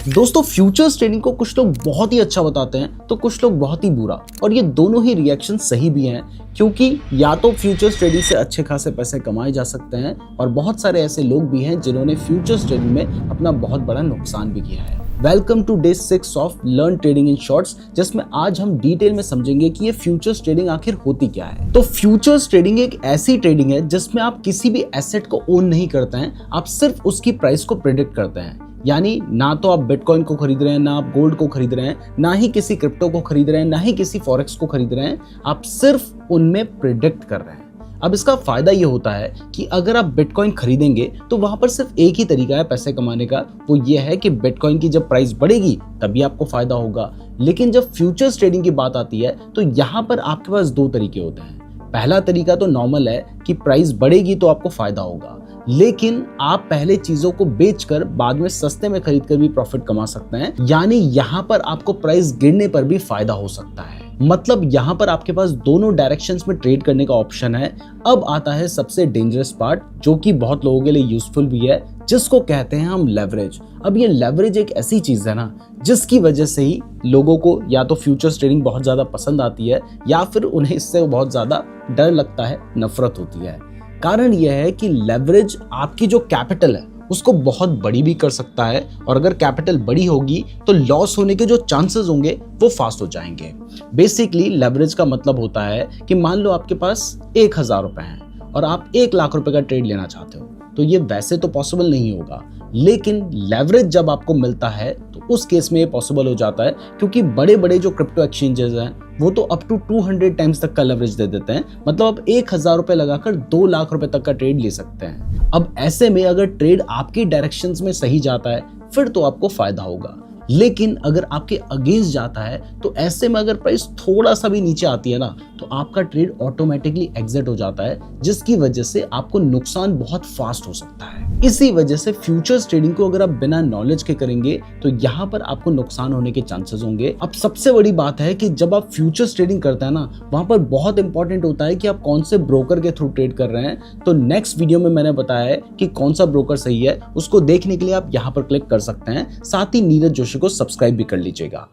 दोस्तों futures trading को कुछ लोग बहुत ही अच्छा बताते हैं तो कुछ लोग बहुत ही बुरा, और ये दोनों ही रिएक्शन सही भी हैं, क्योंकि या तो फ्यूचर्स ट्रेडिंग से अच्छे खासे पैसे कमाए जा सकते हैं और बहुत सारे ऐसे लोग भी हैं जिन्होंने फ्यूचर्स ट्रेडिंग में अपना बहुत बड़ा नुकसान भी किया है। Welcome to day 6 of learn trading in shorts, जिसमें आज हम डिटेल में समझेंगे कि ये फ्यूचर्स ट्रेडिंग आखिर होती क्या है। तो फ्यूचर्स ट्रेडिंग एक ऐसी ट्रेडिंग है जिसमें आप किसी भी एसेट को ओन नहीं करते हैं, आप सिर्फ उसकी प्राइस को प्रेडिक्ट करते हैं। यानी ना तो आप बिटकॉइन को खरीद रहे हैं, ना आप गोल्ड को खरीद रहे हैं, ना ही किसी क्रिप्टो को खरीद रहे हैं, ना ही किसी फॉरेक्स को खरीद रहे हैं, आप सिर्फ उनमें प्रेडिक्ट कर रहे हैं। अब इसका फायदा ये होता है कि अगर आप बिटकॉइन खरीदेंगे तो वहां पर सिर्फ एक ही तरीका है पैसे कमाने का, वो ये है कि बिटकॉइन की जब प्राइस बढ़ेगी तभी आपको फायदा होगा। लेकिन जब फ्यूचर्स ट्रेडिंग की बात आती है तो यहाँ पर आपके पास दो तरीके होते हैं। पहला तरीका तो नॉर्मल है कि प्राइस बढ़ेगी तो आपको फायदा होगा, लेकिन आप पहले चीजों को बेचकर बाद में सस्ते में खरीदकर भी प्रॉफिट कमा सकते हैं। यानी यहाँ पर आपको प्राइस गिरने पर भी फायदा हो सकता है। मतलब यहाँ पर आपके पास दोनों डायरेक्शंस में ट्रेड करने का ऑप्शन है। अब आता है सबसे डेंजरस पार्ट, जो कि बहुत लोगों के लिए यूजफुल भी है, जिसको कहते हैं हम लेवरेज। अब ये लेवरेज एक ऐसी चीज है ना जिसकी वजह से ही लोगों को या तो फ्यूचर्स ट्रेडिंग बहुत ज्यादा पसंद आती है या फिर उन्हें इससे बहुत ज्यादा डर लगता है, नफरत होती है। कारण यह है कि लेवरेज आपकी जो कैपिटल है उसको बहुत बड़ी भी कर सकता है, और अगर कैपिटल बड़ी होगी तो लॉस होने के जो चांसेस होंगे वो फास्ट हो जाएंगे। बेसिकली लेवरेज का मतलब होता है कि मान लो आपके पास 1000 रुपए हैं और आप 1 लाख रुपए का ट्रेड लेना चाहते हो, तो ये वैसे तो पॉसिबल नहीं होगा, लेकिन लेवरेज जब आपको मिलता है तो उस केस में ये पॉसिबल हो जाता है, क्योंकि बड़े बड़े जो क्रिप्टो एक्सचेंजेस हैं वो तो अप टू 200 टाइम्स तक का लेवरेज दे देते हैं। मतलब आप 1000 रुपए लगाकर 2 लाख रुपए तक का ट्रेड ले सकते हैं। अब ऐसे में अगर ट्रेड आपके डायरेक्शंस में सही जाता है फिर तो आपको फायदा होगा, लेकिन अगर आपके अगेंस्ट जाता है तो ऐसे में अगर प्राइस थोड़ा सा भी नीचे आती है ना तो आपका ट्रेड ऑटोमेटिकली एग्जिट हो जाता है, जिसकी वजह से आपको नुकसान बहुत फास्ट हो सकता है। इसी वजह से फ्यूचर्स ट्रेडिंग को अगर आप बिना नॉलेज के करेंगे तो यहाँ पर आपको नुकसान होने के चांसेस होंगे। अब सबसे बड़ी बात है कि जब आप फ्यूचर्स ट्रेडिंग करते हैं ना, वहां पर बहुत इंपॉर्टेंट होता है कि आप कौन से ब्रोकर के थ्रू ट्रेड कर रहे हैं। तो नेक्स्ट वीडियो में मैंने बताया है कि कौन सा ब्रोकर सही है, उसको देखने के लिए आप यहाँ पर क्लिक कर सकते हैं। साथ ही नीरज जोशी को सब्सक्राइब भी कर लीजिएगा।